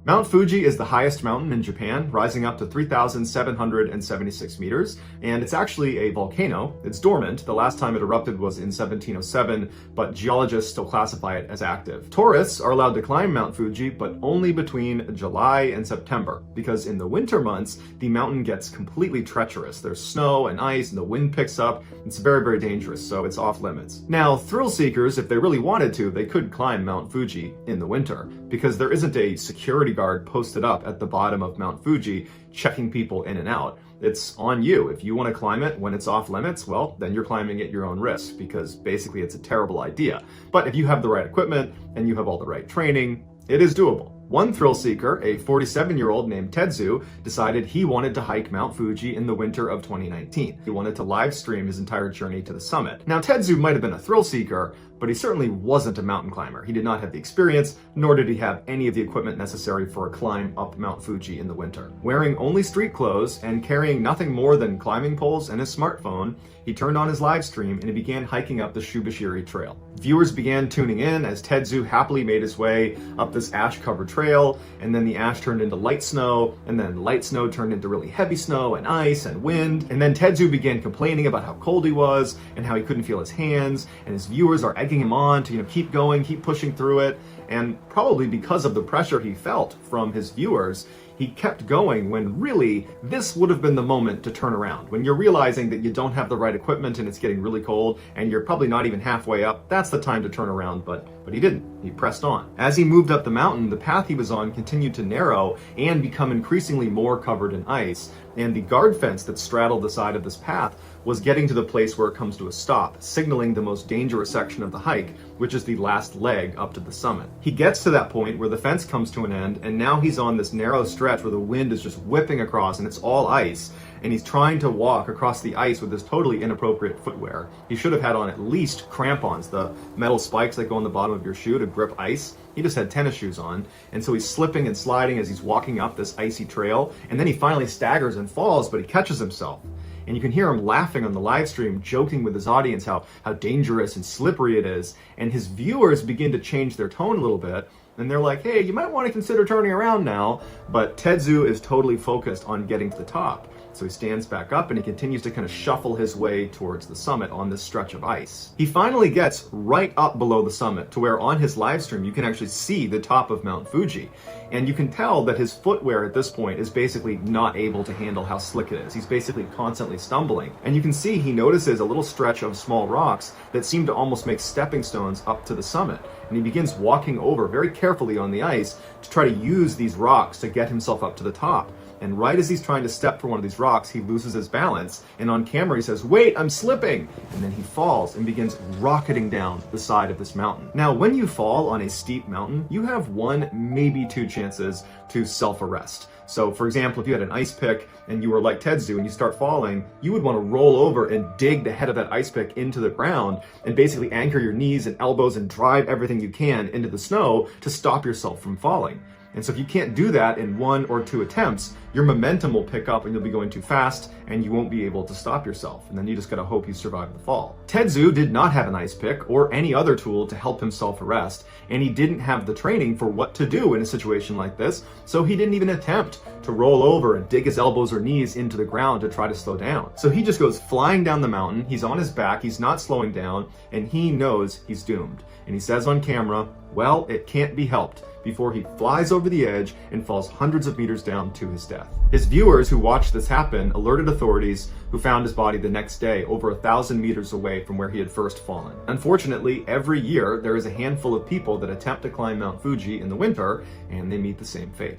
Mount Fuji is the highest mountain in Japan, rising up to 3,776 meters, and it's actually a volcano. It's dormant. The last time it erupted was in 1707, but geologists still classify it as active. Tourists are allowed to climb Mount Fuji, but only between July and September, because in the winter months, the mountain gets completely treacherous. There's snow and ice, and the wind picks up. It's very, very dangerous, so it's off limits. Now, thrill seekers, if they really wanted to, they could climb Mount Fuji in the winter, because there isn't a security guard posted up at the bottom of Mount Fuji checking people in and out. It's on you. If you want to climb it when it's off limits, well, then you're climbing at your own risk, because basically it's a terrible idea. But if you have the right equipment and you have all the right training, it is doable. One thrill seeker, a 47-year-old named Tetsu, decided he wanted to hike Mount Fuji in the winter of 2019. He wanted to live stream his entire journey to the summit. Now, Tetsu might have been a thrill seeker, but he certainly wasn't a mountain climber. He did not have the experience, nor did he have any of the equipment necessary for a climb up Mount Fuji in the winter. Wearing only street clothes and carrying nothing more than climbing poles and his smartphone, he turned on his live stream and he began hiking up the Shubashiri Trail. Viewers began tuning in as Tetsu happily made his way up this ash-covered trail, and then the ash turned into light snow, and then light snow turned into really heavy snow and ice and wind, and then Tetsu began complaining about how cold he was and how he couldn't feel his hands, and his viewers are egging him on to keep going, keep pushing through it, and probably because of the pressure he felt from his viewers, he kept going when really this would have been the moment to turn around. When you're realizing that you don't have the right equipment and it's getting really cold and you're probably not even halfway up, that's the time to turn around, but he didn't. He pressed on. As he moved up the mountain, the path he was on continued to narrow and become increasingly more covered in ice, and the guard fence that straddled the side of this path was getting to the place where it comes to a stop, signaling the most dangerous section of the hike, which is the last leg up to the summit. He gets to that point where the fence comes to an end, and now he's on this narrow stretch where the wind is just whipping across and it's all ice, and he's trying to walk across the ice with this totally inappropriate footwear. He should have had on at least crampons, the metal spikes that go on the bottom of your shoe to grip ice. He just had tennis shoes on, and so he's slipping and sliding as he's walking up this icy trail, and then he finally staggers and falls, but he catches himself. And you can hear him laughing on the live stream, joking with his audience how dangerous and slippery it is. And his viewers begin to change their tone a little bit, and they're like, hey, you might want to consider turning around now. But Tetsu is totally focused on getting to the top. So he stands back up and he continues to kind of shuffle his way towards the summit on this stretch of ice. He finally gets right up below the summit to where on his live stream you can actually see the top of Mount Fuji. And you can tell that his footwear at this point is basically not able to handle how slick it is. He's basically constantly stumbling. And you can see he notices a little stretch of small rocks that seem to almost make stepping stones up to the summit. And he begins walking over very carefully on the ice to try to use these rocks to get himself up to the top. And right as he's trying to step for one of these rocks, he loses his balance. And on camera, he says, wait, I'm slipping. And then he falls and begins rocketing down the side of this mountain. Now, when you fall on a steep mountain, you have one, maybe two chances to self-arrest. So for example, if you had an ice pick and you were like Tetsu and you start falling, you would want to roll over and dig the head of that ice pick into the ground and basically anchor your knees and elbows and drive everything you can into the snow to stop yourself from falling. And so if you can't do that in 1 or 2 attempts, your momentum will pick up and you'll be going too fast and you won't be able to stop yourself. And then you just gotta hope you survive the fall. Tetsu did not have an ice pick or any other tool to help him self-arrest, and he didn't have the training for what to do in a situation like this, so he didn't even attempt to roll over and dig his elbows or knees into the ground to try to slow down. So he just goes flying down the mountain, he's on his back, he's not slowing down, and he knows he's doomed. And he says on camera, well, it can't be helped, before he flies over the edge and falls hundreds of meters down to his death. His viewers who watched this happen alerted authorities, who found his body the next day over 1,000 meters away from where he had first fallen. Unfortunately, every year there is a handful of people that attempt to climb Mount Fuji in the winter, and they meet the same fate.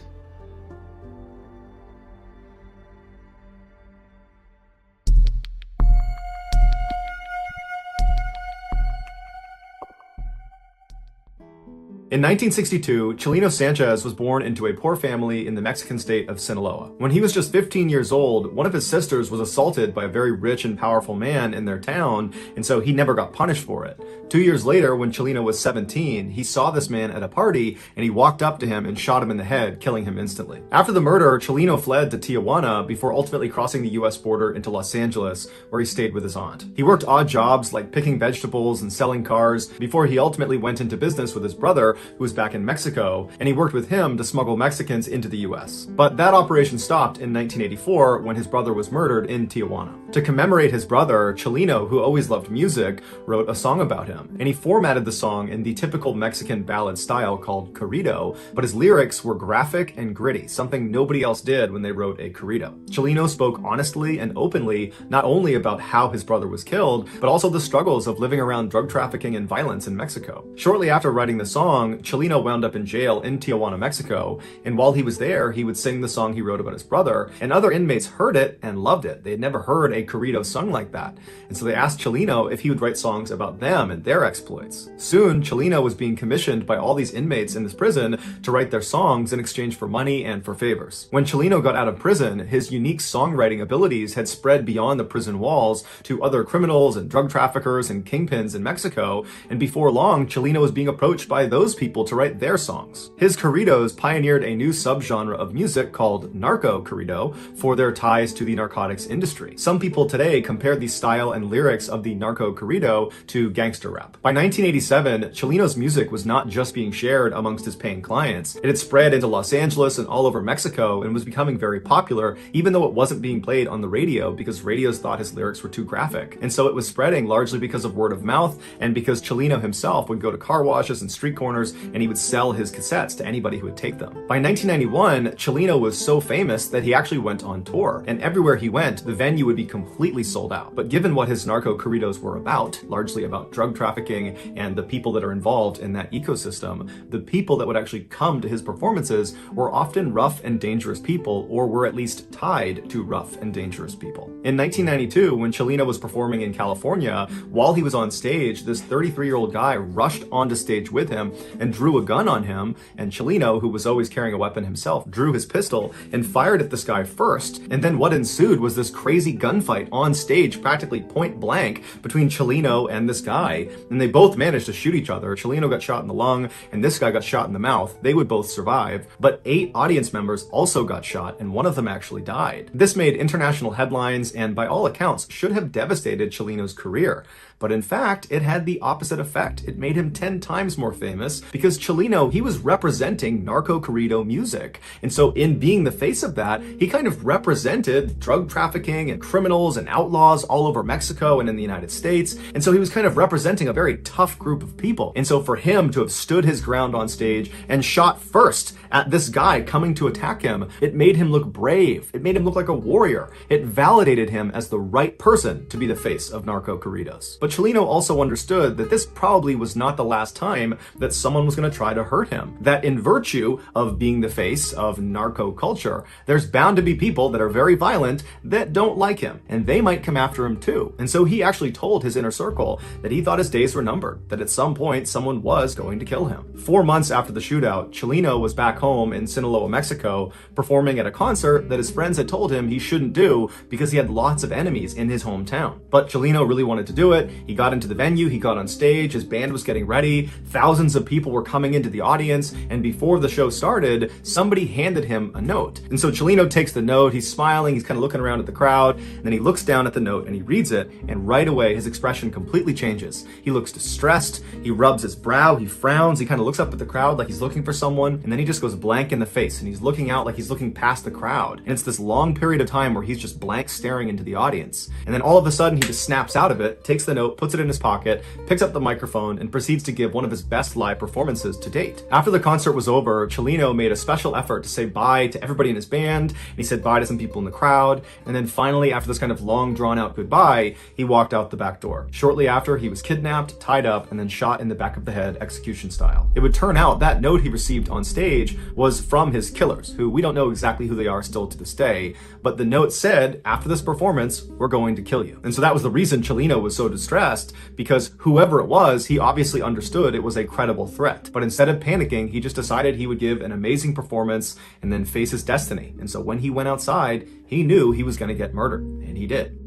In 1962, Chileno Sanchez was born into a poor family in the Mexican state of Sinaloa. When he was just 15 years old, one of his sisters was assaulted by a very rich and powerful man in their town, and so he never got punished for it. 2 years later, when Chileno was 17, he saw this man at a party, and he walked up to him and shot him in the head, killing him instantly. After the murder, Chileno fled to Tijuana before ultimately crossing the US border into Los Angeles, where he stayed with his aunt. He worked odd jobs like picking vegetables and selling cars before he ultimately went into business with his brother, who was back in Mexico, and he worked with him to smuggle Mexicans into the US. But that operation stopped in 1984 when his brother was murdered in Tijuana. To commemorate his brother, Chelino, who always loved music, wrote a song about him, and he formatted the song in the typical Mexican ballad style called corrido, but his lyrics were graphic and gritty, something nobody else did when they wrote a corrido. Chelino spoke honestly and openly not only about how his brother was killed, but also the struggles of living around drug trafficking and violence in Mexico. Shortly after writing the song, Chelino wound up in jail in Tijuana, Mexico, and while he was there, he would sing the song he wrote about his brother, and other inmates heard it and loved it. They had never heard a corrido sung like that, and so they asked Chelino if he would write songs about them and their exploits. Soon, Chelino was being commissioned by all these inmates in this prison to write their songs in exchange for money and for favors. When Chelino got out of prison, his unique songwriting abilities had spread beyond the prison walls to other criminals and drug traffickers and kingpins in Mexico, and before long, Chelino was being approached by those people to write their songs. His corridos pioneered a new subgenre of music called narco corrido for their ties to the narcotics industry. Some people today compare the style and lyrics of the narco corrido to gangster rap. By 1987, Chelino's music was not just being shared amongst his paying clients. It had spread into Los Angeles and all over Mexico and was becoming very popular, even though it wasn't being played on the radio because radios thought his lyrics were too graphic. And so it was spreading largely because of word of mouth and because Chelino himself would go to car washes and street corners and he would sell his cassettes to anybody who would take them. By 1991, Chelino was so famous that he actually went on tour, and everywhere he went, the venue would be completely sold out. But given what his narco corridos were about, largely about drug trafficking and the people that are involved in that ecosystem, the people that would actually come to his performances were often rough and dangerous people, or were at least tied to rough and dangerous people. In 1992, when Chelino was performing in California, while he was on stage, this 33-year-old guy rushed onto stage with him and drew a gun on him, and Chelino, who was always carrying a weapon himself, drew his pistol and fired at this guy first, and then what ensued was this crazy gunfight on stage, practically point blank, between Chelino and this guy, and they both managed to shoot each other. Chelino got shot in the lung, and this guy got shot in the mouth. They would both survive, but 8 audience members also got shot, and one of them actually died. This made international headlines, and by all accounts, should have devastated Chelino's career. But in fact, it had the opposite effect. It made him 10 times more famous because Chelino, he was representing narco corrido music. And so in being the face of that, he kind of represented drug trafficking and criminals and outlaws all over Mexico and in the United States. And so he was kind of representing a very tough group of people. And so for him to have stood his ground on stage and shot first at this guy coming to attack him, it made him look brave. It made him look like a warrior. It validated him as the right person to be the face of narco corridos. But Chelino also understood that this probably was not the last time that someone was going to try to hurt him. That in virtue of being the face of narco culture, there's bound to be people that are very violent that don't like him, and they might come after him too. And so he actually told his inner circle that he thought his days were numbered, that at some point someone was going to kill him. 4 months after the shootout, Chelino was back home in Sinaloa, Mexico, performing at a concert that his friends had told him he shouldn't do because he had lots of enemies in his hometown. But Chelino really wanted to do it. He got into the venue, he got on stage, his band was getting ready, thousands of people were coming into the audience, and before the show started, somebody handed him a note. And so Chelino takes the note, he's smiling, he's kind of looking around at the crowd, and then he looks down at the note and he reads it, and right away his expression completely changes. He looks distressed, he rubs his brow, he frowns, he kind of looks up at the crowd like he's looking for someone, and then he just goes blank in the face, and he's looking out like he's looking past the crowd. And it's this long period of time where he's just blank staring into the audience. And then all of a sudden he just snaps out of it, takes the note, puts it in his pocket, picks up the microphone, and proceeds to give one of his best live performances to date. After the concert was over, Chelino made a special effort to say bye to everybody in his band, and he said bye to some people in the crowd, and then finally, after this kind of long drawn-out goodbye, he walked out the back door. Shortly after, he was kidnapped, tied up, and then shot in the back of the head, execution style. It would turn out that note he received on stage was from his killers, who we don't know exactly who they are still to this day, but the note said, after this performance, we're going to kill you. And so that was the reason Chelino was so distressed, because whoever it was, he obviously understood it was a credible threat. But instead of panicking, he just decided he would give an amazing performance and then face his destiny. And so when he went outside, he knew he was going to get murdered, and he did.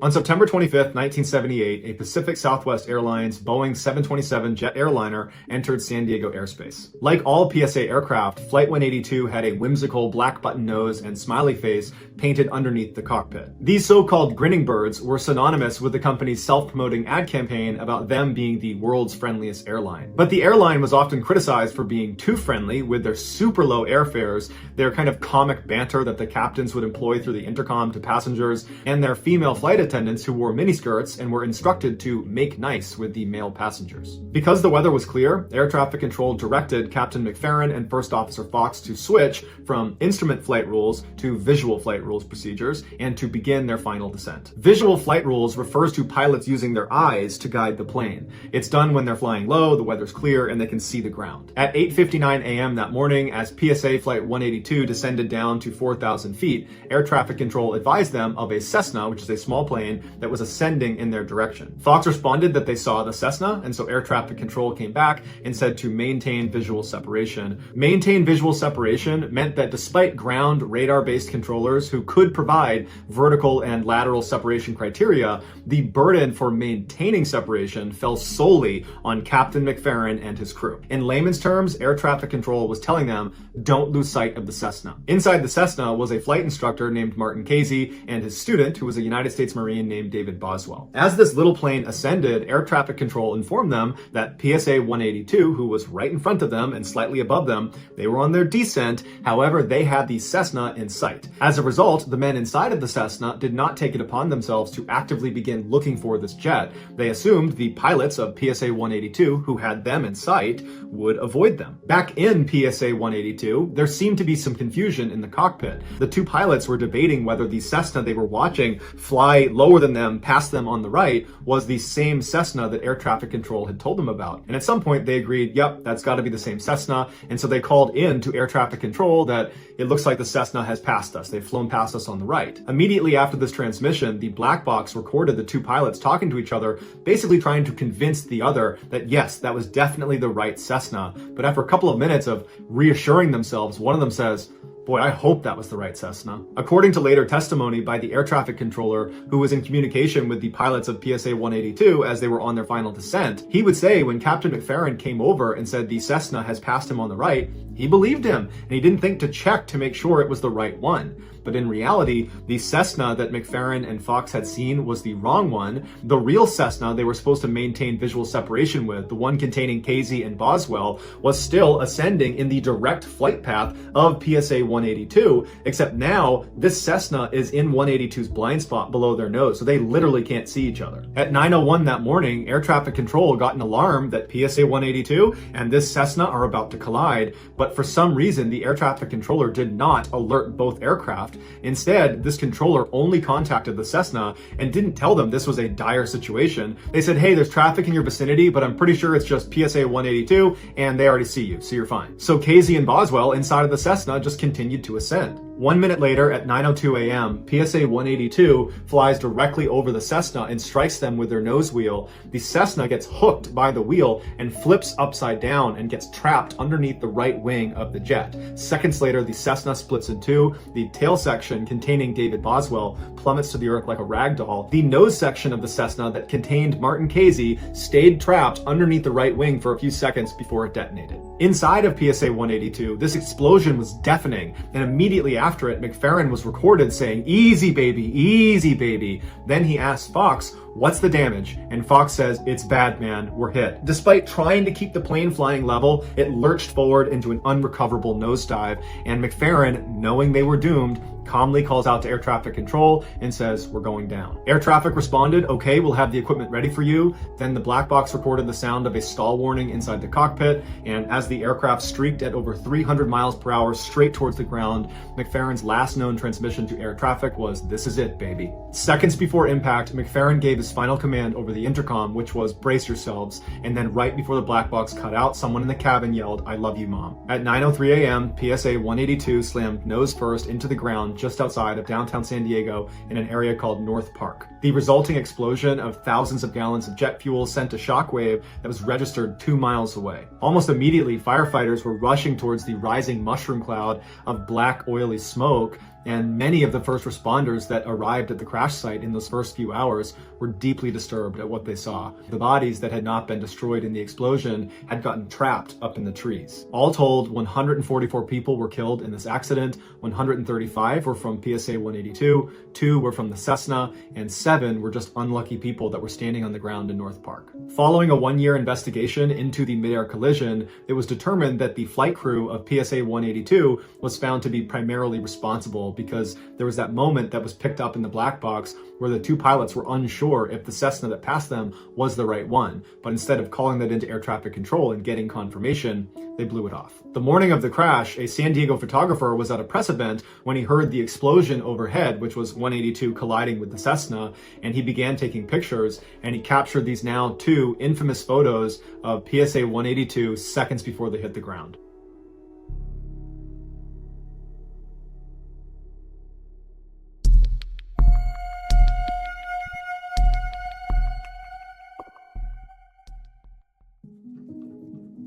On September 25th, 1978, a Pacific Southwest Airlines Boeing 727 jet airliner entered San Diego airspace. Like all PSA aircraft, Flight 182 had a whimsical black button nose and smiley face painted underneath the cockpit. These so-called grinning birds were synonymous with the company's self-promoting ad campaign about them being the world's friendliest airline. But the airline was often criticized for being too friendly with their super low airfares, their kind of comic banter that the captains would employ through the intercom to passengers, and their female flight attendants who wore miniskirts and were instructed to make nice with the male passengers. Because the weather was clear, air traffic control directed Captain McFerrin and First Officer Fox to switch from instrument flight rules to visual flight rules procedures and to begin their final descent. Visual flight rules refers to pilots using their eyes to guide the plane. It's done when they're flying low, the weather's clear, and they can see the ground. At 8:59 a.m. that morning, as PSA Flight 182 descended down to 4,000 feet, air traffic control advised them of a Cessna, which is a small plane, that was ascending in their direction. Fox responded that they saw the Cessna, and so air traffic control came back and said to maintain visual separation. Maintain visual separation meant that despite ground radar-based controllers who could provide vertical and lateral separation criteria, the burden for maintaining separation fell solely on Captain McFerrin and his crew. In layman's terms, air traffic control was telling them, don't lose sight of the Cessna. Inside the Cessna was a flight instructor named Martin Casey and his student, who was a United States Marine named David Boswell. As this little plane ascended, air traffic control informed them that PSA 182, who was right in front of them and slightly above them, they were on their descent. However, they had the Cessna in sight. As a result, the men inside of the Cessna did not take it upon themselves to actively begin looking for this jet. They assumed the pilots of PSA 182, who had them in sight, would avoid them. Back in PSA 182, there seemed to be some confusion in the cockpit. The two pilots were debating whether the Cessna they were watching fly lower than them, past them on the right, was the same Cessna that air traffic control had told them about. And at some point they agreed, yep, that's got to be the same Cessna. And so they called in to air traffic control that it looks like the Cessna has passed us. They've flown past us on the right. Immediately after this transmission, the black box recorded the two pilots talking to each other, basically trying to convince the other that yes, that was definitely the right Cessna. But after a couple of minutes of reassuring themselves, one of them says, boy, I hope that was the right Cessna. According to later testimony by the air traffic controller who was in communication with the pilots of PSA 182 as they were on their final descent, he would say when Captain McFerrin came over and said the Cessna has passed him on the right, he believed him and he didn't think to check to make sure it was the right one. But in reality, the Cessna that McFerrin and Fox had seen was the wrong one. The real Cessna they were supposed to maintain visual separation with, the one containing Casey and Boswell, was still ascending in the direct flight path of PSA 182, except now this Cessna is in 182's blind spot below their nose, so they literally can't see each other. At 9:01 that morning, air traffic control got an alarm that PSA 182 and this Cessna are about to collide, but for some reason the air traffic controller did not alert both aircraft. Instead, this controller only contacted the Cessna and didn't tell them this was a dire situation. They said, hey, there's traffic in your vicinity, but I'm pretty sure it's just PSA 182 and they already see you, so you're fine. So Casey and Boswell inside of the Cessna just continued to ascend. 1 minute later, at 9:02 a.m., PSA 182 flies directly over the Cessna and strikes them with their nose wheel. The Cessna gets hooked by the wheel and flips upside down and gets trapped underneath the right wing of the jet. Seconds later, the Cessna splits in two. The tail section containing David Boswell plummets to the earth like a rag doll. The nose section of the Cessna that contained Martin Casey stayed trapped underneath the right wing for a few seconds before it detonated. Inside of PSA 182, this explosion was deafening, and immediately after it, McFerrin was recorded saying, easy baby, easy baby. Then he asked Fox, what's the damage? And Fox says, it's bad, man, we're hit. Despite trying to keep the plane flying level, it lurched forward into an unrecoverable nosedive, and McFerrin, knowing they were doomed, calmly calls out to air traffic control and says, we're going down. Air traffic responded, okay, we'll have the equipment ready for you. Then the black box recorded the sound of a stall warning inside the cockpit, and as the aircraft streaked at over 300 miles per hour straight towards the ground, McFerrin's last known transmission to air traffic was, this is it, baby. Seconds before impact, McFerrin gave his final command over the intercom, which was, brace yourselves, and then right before the black box cut out, someone in the cabin yelled, I love you, Mom. At 9:03 a.m., PSA 182 slammed nose first into the ground just outside of downtown San Diego in an area called North Park. The resulting explosion of thousands of gallons of jet fuel sent a shockwave that was registered 2 miles away. Almost immediately, firefighters were rushing towards the rising mushroom cloud of black, oily smoke. And many of the first responders that arrived at the crash site in those first few hours were deeply disturbed at what they saw. The bodies that had not been destroyed in the explosion had gotten trapped up in the trees. All told, 144 people were killed in this accident. 135 were from PSA 182, 2 were from the Cessna, and 7 were just unlucky people that were standing on the ground in North Park. Following a one-year investigation into the mid-air collision, it was determined that the flight crew of PSA 182 was found to be primarily responsible because there was that moment that was picked up in the black box where the two pilots were unsure if the Cessna that passed them was the right one, but instead of calling that into air traffic control and getting confirmation, they blew it off. The morning of the crash, a San Diego photographer was at a press event when he heard the explosion overhead, which was 182 colliding with the Cessna, and he began taking pictures, and he captured these now 2 infamous photos of PSA 182 seconds before they hit the ground.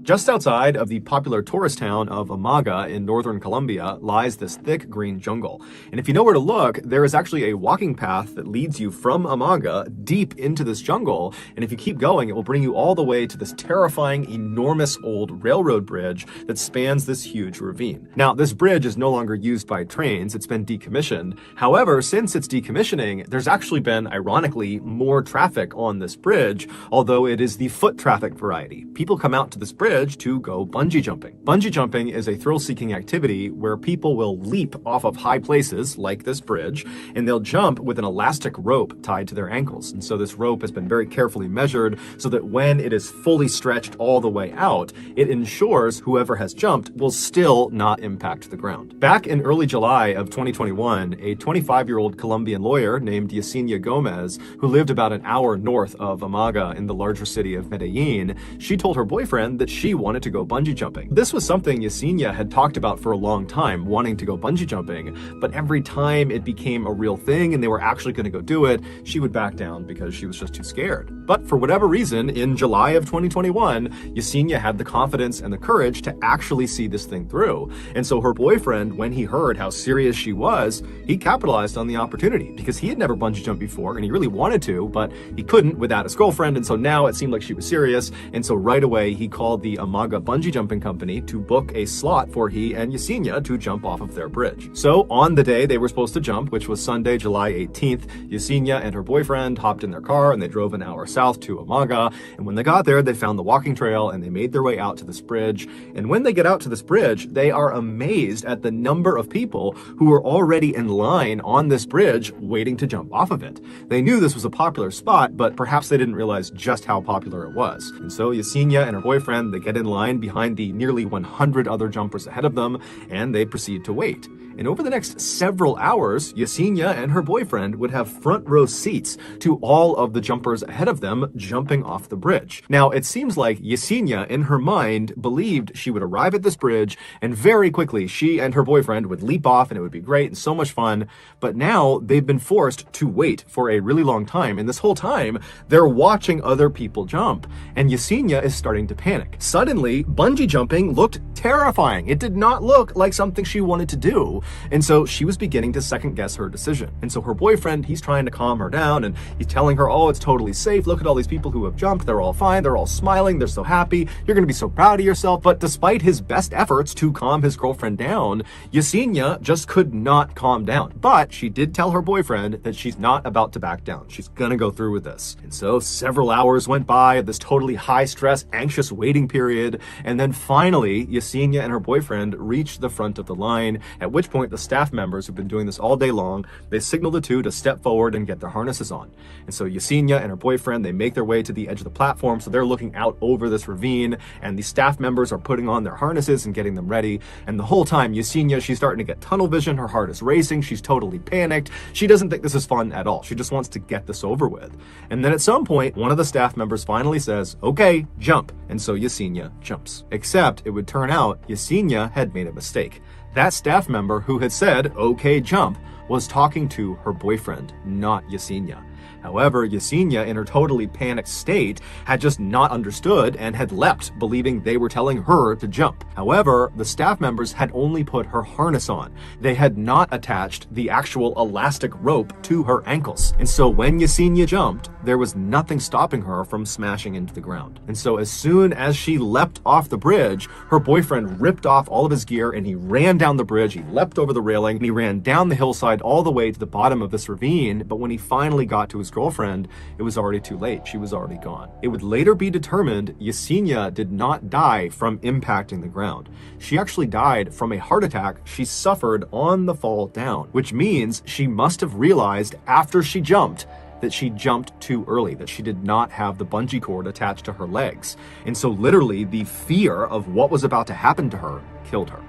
Just outside of the popular tourist town of Amaga in northern Colombia lies this thick green jungle. And if you know where to look, there is actually a walking path that leads you from Amaga deep into this jungle. And if you keep going, it will bring you all the way to this terrifying, enormous old railroad bridge that spans this huge ravine. Now, this bridge is no longer used by trains. It's been decommissioned. However, since its decommissioning, there's actually been, ironically, more traffic on this bridge, although it is the foot traffic variety. People come out to this bridge to go bungee jumping. Bungee jumping is a thrill-seeking activity where people will leap off of high places like this bridge, and they'll jump with an elastic rope tied to their ankles. And so this rope has been very carefully measured so that when it is fully stretched all the way out, it ensures whoever has jumped will still not impact the ground. Back in early July of 2021, a 25-year-old Colombian lawyer named Yesenia Gomez, who lived about an hour north of Amaga in the larger city of Medellin, she told her boyfriend that she wanted to go bungee jumping. This was something Yesenia had talked about for a long time, wanting to go bungee jumping, but every time it became a real thing and they were actually going to go do it, she would back down because she was just too scared. But for whatever reason, in July of 2021, Yesenia had the confidence and the courage to actually see this thing through. And so her boyfriend, when he heard how serious she was, he capitalized on the opportunity because he had never bungee jumped before and he really wanted to, but he couldn't without his girlfriend. And so now it seemed like she was serious. And so right away, he called the Amaga bungee jumping company to book a slot for he and Yesenia to jump off of their bridge. So on the day they were supposed to jump, which was Sunday, July 18th, Yesenia and her boyfriend hopped in their car and they drove an hour south to Amaga. And when they got there, they found the walking trail and they made their way out to this bridge. And when they get out to this bridge, they are amazed at the number of people who were already in line on this bridge waiting to jump off of it. They knew this was a popular spot, but perhaps they didn't realize just how popular it was. And so Yesenia and her boyfriend, they get in line behind the nearly 100 other jumpers ahead of them, and they proceed to wait. And over the next several hours, Yesenia and her boyfriend would have front row seats to all of the jumpers ahead of them jumping off the bridge. Now, it seems like Yesenia, in her mind, believed she would arrive at this bridge, and very quickly, she and her boyfriend would leap off, and it would be great and so much fun. But now, they've been forced to wait for a really long time, and this whole time, they're watching other people jump, and Yesenia is starting to panic. Suddenly, bungee jumping looked terrifying. It did not look like something she wanted to do. And so she was beginning to second guess her decision. And so her boyfriend, he's trying to calm her down and he's telling her, oh, it's totally safe. Look at all these people who have jumped. They're all fine. They're all smiling. They're so happy. You're going to be so proud of yourself. But despite his best efforts to calm his girlfriend down, Yesenia just could not calm down. But she did tell her boyfriend that she's not about to back down. She's going to go through with this. And so several hours went by of this totally high stress, anxious waiting period. And then finally, Yesenia and her boyfriend reached the front of the line, at which point the staff members who've been doing this all day long, they signal the two to step forward and get their harnesses on. And so Yesenia and her boyfriend, they make their way to the edge of the platform, so they're looking out over this ravine, and the staff members are putting on their harnesses and getting them ready. And the whole time, Yesenia, she's starting to get tunnel vision, her heart is racing, she's totally panicked. She doesn't think this is fun at all. She just wants to get this over with. And then at some point, one of the staff members finally says, okay, jump. And so Yesenia jumps. Except it would turn out Yesenia had made a mistake. That staff member who had said, okay, jump, was talking to her boyfriend, not Yesenia. However, Yesenia, in her totally panicked state, had just not understood and had leapt, believing they were telling her to jump. However, the staff members had only put her harness on. They had not attached the actual elastic rope to her ankles. And so when Yesenia jumped, there was nothing stopping her from smashing into the ground. And so as soon as she leapt off the bridge, her boyfriend ripped off all of his gear and he ran down the bridge. He leapt over the railing and he ran down the hillside all the way to the bottom of this ravine. But when he finally got to his girlfriend, it was already too late. She was already gone. It would later be determined Yesenia did not die from impacting the ground. She actually died from a heart attack she suffered on the fall down, which means she must have realized after she jumped that she jumped too early, that she did not have the bungee cord attached to her legs. And so literally the fear of what was about to happen to her killed her.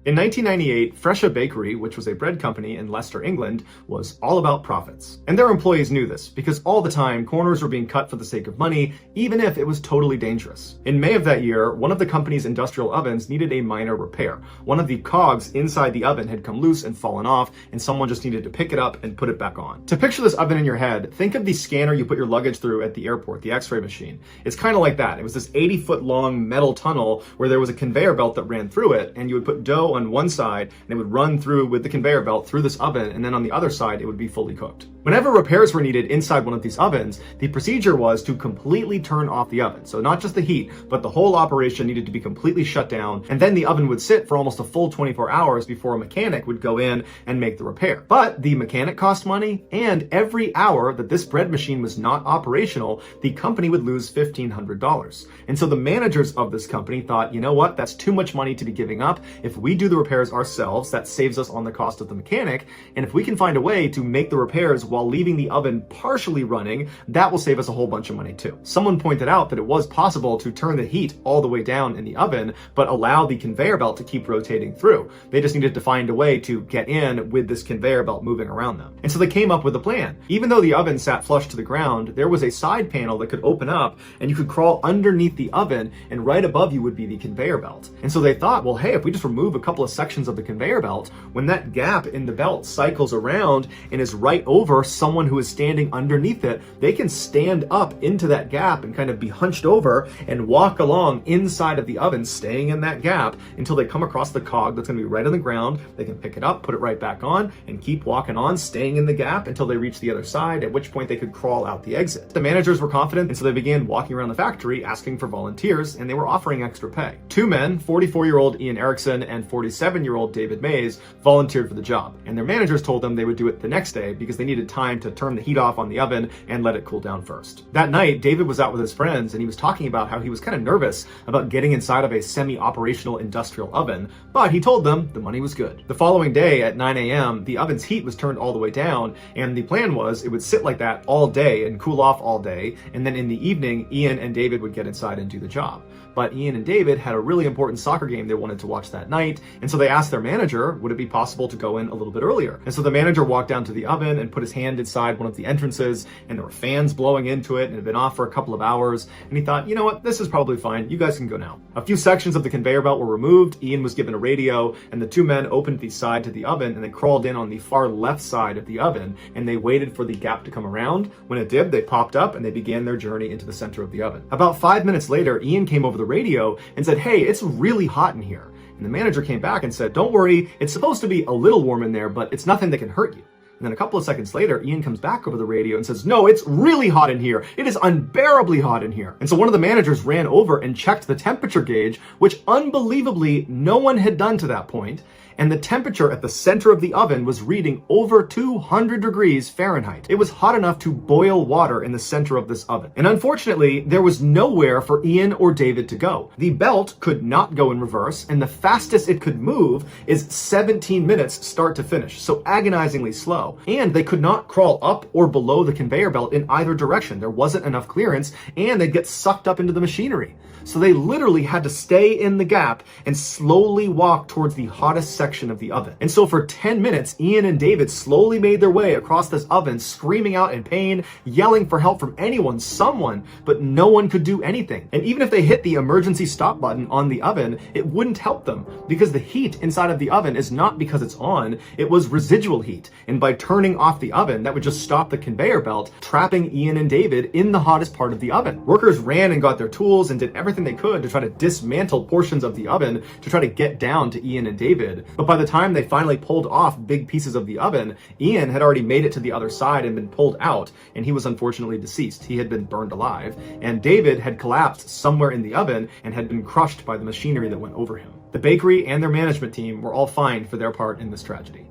In 1998, Fresha Bakery, which was a bread company in Leicester, England, was all about profits. And their employees knew this, because all the time, corners were being cut for the sake of money, even if it was totally dangerous. In May of that year, one of the company's industrial ovens needed a minor repair. One of the cogs inside the oven had come loose and fallen off, and someone just needed to pick it up and put it back on. To picture this oven in your head, think of the scanner you put your luggage through at the airport, the X-ray machine. It's kind of like that. It was this 80-foot long metal tunnel where there was a conveyor belt that ran through it, and you would put dough on one side and it would run through with the conveyor belt through this oven, and then on the other side it would be fully cooked. Whenever repairs were needed inside one of these ovens, the procedure was to completely turn off the oven. So not just the heat, but the whole operation needed to be completely shut down, and then the oven would sit for almost a full 24 hours before a mechanic would go in and make the repair. But the mechanic cost money, and every hour that this bread machine was not operational, the company would lose $1,500. And so the managers of this company thought, you know what, that's too much money to be giving up. If we do the repairs ourselves, that saves us on the cost of the mechanic, and if we can find a way to make the repairs while leaving the oven partially running, that will save us a whole bunch of money too. Someone pointed out that it was possible to turn the heat all the way down in the oven, but allow the conveyor belt to keep rotating through. They just needed to find a way to get in with this conveyor belt moving around them. And so they came up with a plan. Even though the oven sat flush to the ground, there was a side panel that could open up and you could crawl underneath the oven, and right above you would be the conveyor belt. And so they thought, well, hey, if we just remove a couple of sections of the conveyor belt, when that gap in the belt cycles around and is right over someone who is standing underneath it, they can stand up into that gap and kind of be hunched over and walk along inside of the oven, staying in that gap until they come across the cog that's going to be right on the ground. They can pick it up, put it right back on, and keep walking on, staying in the gap until they reach the other side, at which point they could crawl out the exit. The managers were confident, and so they began walking around the factory asking for volunteers, and they were offering extra pay. Two men, 44-year-old Ian Erickson and 47-year-old David Mays, volunteered for the job, and their managers told them they would do it the next day because they needed time to turn the heat off on the oven and let it cool down first. That night, David was out with his friends, and he was talking about how he was kind of nervous about getting inside of a semi-operational industrial oven, but he told them the money was good. The following day at 9 a.m., the oven's heat was turned all the way down, and the plan was it would sit like that all day and cool off all day, and then in the evening, Ian and David would get inside and do the job. But Ian and David had a really important soccer game they wanted to watch that night, and so they asked their manager, would it be possible to go in a little bit earlier? And so the manager walked down to the oven and put his hand inside one of the entrances, and there were fans blowing into it, and it had been off for a couple of hours, and he thought, you know what, this is probably fine, you guys can go now. A few sections of the conveyor belt were removed, Ian was given a radio, and the two men opened the side to the oven, and they crawled in on the far left side of the oven, and they waited for the gap to come around. When it did, they popped up, and they began their journey into the center of the oven. About 5 minutes later, Ian came over the radio and said, hey, it's really hot in here. And the manager came back and said, don't worry, it's supposed to be a little warm in there, but it's nothing that can hurt you. And then a couple of seconds later, Ian comes back over the radio and says, no, it's really hot in here. It is unbearably hot in here. And so one of the managers ran over and checked the temperature gauge, which unbelievably no one had done to that point. And the temperature at the center of the oven was reading over 200 degrees Fahrenheit. It was hot enough to boil water in the center of this oven. And unfortunately, there was nowhere for Ian or David to go. The belt could not go in reverse, and the fastest it could move is 17 minutes start to finish, so agonizingly slow. And they could not crawl up or below the conveyor belt in either direction. There wasn't enough clearance, and they'd get sucked up into the machinery. So they literally had to stay in the gap and slowly walk towards the hottest section section of the oven. And so for 10 minutes, Ian and David slowly made their way across this oven, screaming out in pain, yelling for help from anyone, someone, but no one could do anything. And even if they hit the emergency stop button on the oven, it wouldn't help them because the heat inside of the oven is not because it's on, it was residual heat. And by turning off the oven, that would just stop the conveyor belt, trapping Ian and David in the hottest part of the oven. Workers ran and got their tools and did everything they could to try to dismantle portions of the oven to try to get down to Ian and David. But by the time they finally pulled off big pieces of the oven, Ian had already made it to the other side and been pulled out, and he was unfortunately deceased. He had been burned alive. And David had collapsed somewhere in the oven and had been crushed by the machinery that went over him. The bakery and their management team were all fined for their part in this tragedy.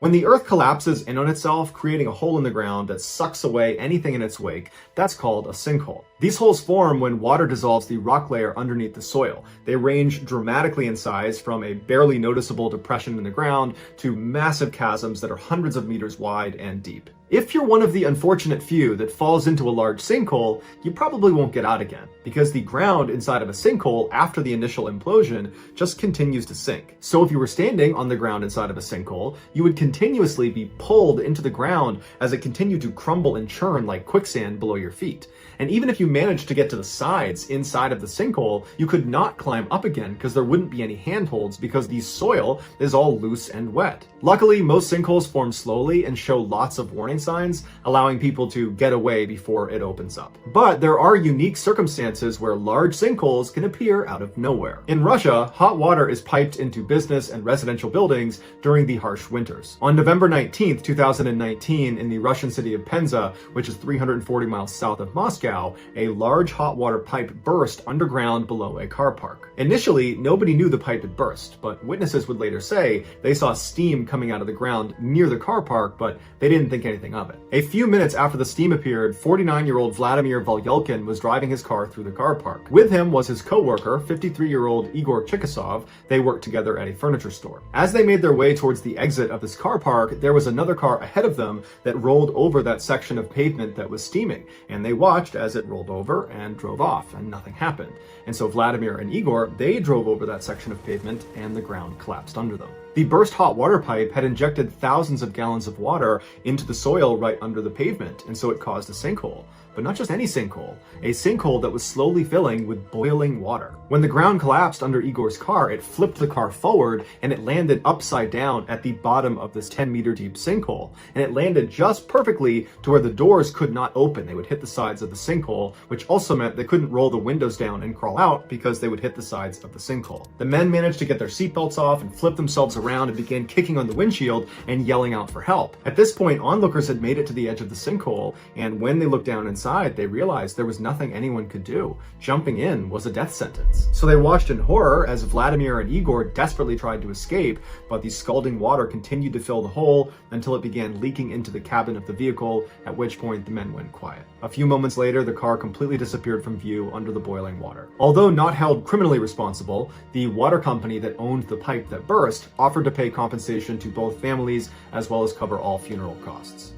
When the earth collapses in on itself, creating a hole in the ground that sucks away anything in its wake, that's called a sinkhole. These holes form when water dissolves the rock layer underneath the soil. They range dramatically in size from a barely noticeable depression in the ground to massive chasms that are hundreds of meters wide and deep. If you're one of the unfortunate few that falls into a large sinkhole, you probably won't get out again, because the ground inside of a sinkhole after the initial implosion just continues to sink. So if you were standing on the ground inside of a sinkhole, you would continuously be pulled into the ground as it continued to crumble and churn like quicksand below your feet. And even if you managed to get to the sides inside of the sinkhole, you could not climb up again because there wouldn't be any handholds because the soil is all loose and wet. Luckily, most sinkholes form slowly and show lots of warning signs, allowing people to get away before it opens up. But there are unique circumstances where large sinkholes can appear out of nowhere. In Russia, hot water is piped into business and residential buildings during the harsh winters. On November 19th, 2019, in the Russian city of Penza, which is 340 miles south of Moscow, a large hot water pipe burst underground below a car park. Initially, nobody knew the pipe had burst, but witnesses would later say they saw steam coming out of the ground near the car park, but they didn't think anything of it. A few minutes after the steam appeared, 49-year-old Vladimir Volyelkin was driving his car through the car park. With him was his co-worker, 53-year-old Igor Chikasov. They worked together at a furniture store. As they made their way towards the exit of this car park, there was another car ahead of them that rolled over that section of pavement that was steaming, and they watched as it rolled over and drove off, and nothing happened. And so Vladimir and Igor, they drove over that section of pavement, and the ground collapsed under them. The burst hot water pipe had injected thousands of gallons of water into the soil right under the pavement, and so it caused a sinkhole. But not just any sinkhole, a sinkhole that was slowly filling with boiling water. When the ground collapsed under Igor's car, it flipped the car forward and it landed upside down at the bottom of this 10-meter deep sinkhole. And it landed just perfectly to where the doors could not open. They would hit the sides of the sinkhole, which also meant they couldn't roll the windows down and crawl out because they would hit the sides of the sinkhole. The men managed to get their seatbelts off and flip themselves around and began kicking on the windshield and yelling out for help. At this point, onlookers had made it to the edge of the sinkhole, and when they looked down inside, they realized there was nothing anyone could do. Jumping in was a death sentence. So they watched in horror as Vladimir and Igor desperately tried to escape, but the scalding water continued to fill the hole until it began leaking into the cabin of the vehicle, at which point the men went quiet. A few moments later, the car completely disappeared from view under the boiling water. Although not held criminally responsible, the water company that owned the pipe that burst offered to pay compensation to both families as well as cover all funeral costs.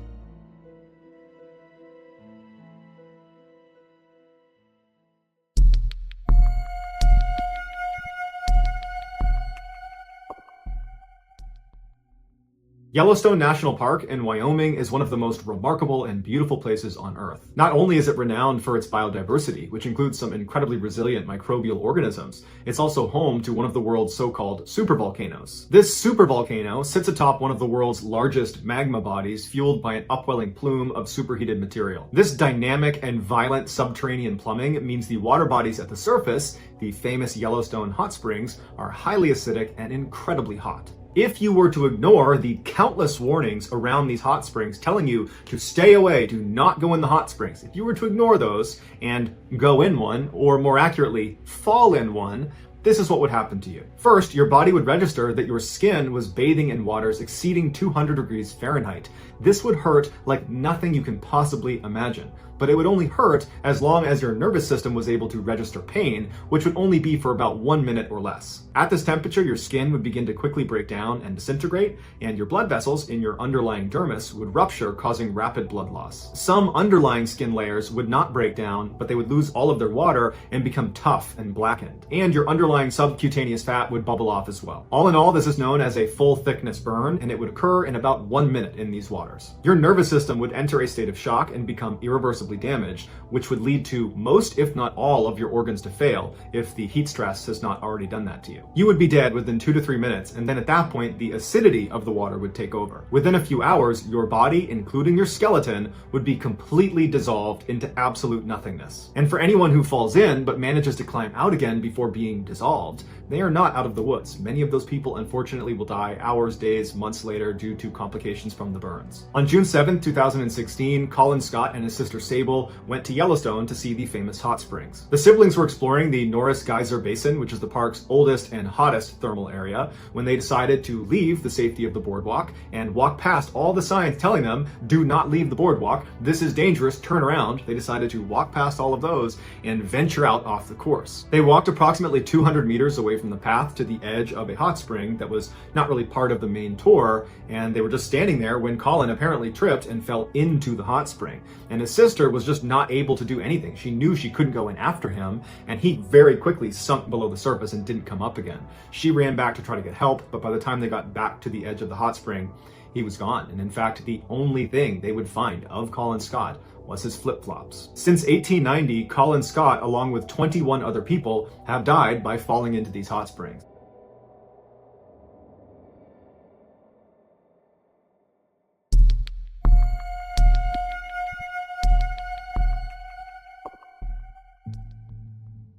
Yellowstone National Park in Wyoming is one of the most remarkable and beautiful places on Earth. Not only is it renowned for its biodiversity, which includes some incredibly resilient microbial organisms, it's also home to one of the world's so-called supervolcanoes. This supervolcano sits atop one of the world's largest magma bodies fueled by an upwelling plume of superheated material. This dynamic and violent subterranean plumbing means the water bodies at the surface, the famous Yellowstone hot springs, are highly acidic and incredibly hot. If you were to ignore the countless warnings around these hot springs telling you to stay away, do not go in the hot springs, if you were to ignore those and go in one, or more accurately, fall in one, this is what would happen to you. First, your body would register that your skin was bathing in waters exceeding 200 degrees Fahrenheit. This would hurt like nothing you can possibly imagine. but it would only hurt as long as your nervous system was able to register pain, which would only be for about 1 minute or less. At this temperature, your skin would begin to quickly break down and disintegrate, and your blood vessels in your underlying dermis would rupture, causing rapid blood loss. Some underlying skin layers would not break down, but they would lose all of their water and become tough and blackened. And your underlying subcutaneous fat would bubble off as well. All in all, this is known as a full thickness burn, and it would occur in about 1 minute in these waters. Your nervous system would enter a state of shock and become irreversibly damaged, which would lead to most, if not all, of your organs to fail if the heat stress has not already done that to you. You would be dead within 2 to 3 minutes, and then at that point, the acidity of the water would take over. Within a few hours, your body, including your skeleton, would be completely dissolved into absolute nothingness. And for anyone who falls in but manages to climb out again before being dissolved, they are not out of the woods. Many of those people unfortunately will die hours, days, months later due to complications from the burns. On June 7, 2016, Colin Scott and his sister Sable went to Yellowstone to see the famous hot springs. The siblings were exploring the Norris Geyser Basin, which is the park's oldest and hottest thermal area, when they decided to leave the safety of the boardwalk and walk past all the signs telling them, do not leave the boardwalk, this is dangerous, turn around. They decided to walk past all of those and venture out off the course. They walked approximately 200 meters away from the path to the edge of a hot spring that was not really part of the main tour, and they were just standing there when Colin apparently tripped and fell into the hot spring. And his sister was just not able to do anything. She knew she couldn't go in after him, and he very quickly sunk below the surface and didn't come up again. She ran back to try to get help, but by the time they got back to the edge of the hot spring, he was gone. And in fact, the only thing they would find of Colin Scott was his flip-flops. Since 1890, Colin Scott, along with 21 other people, have died by falling into these hot springs.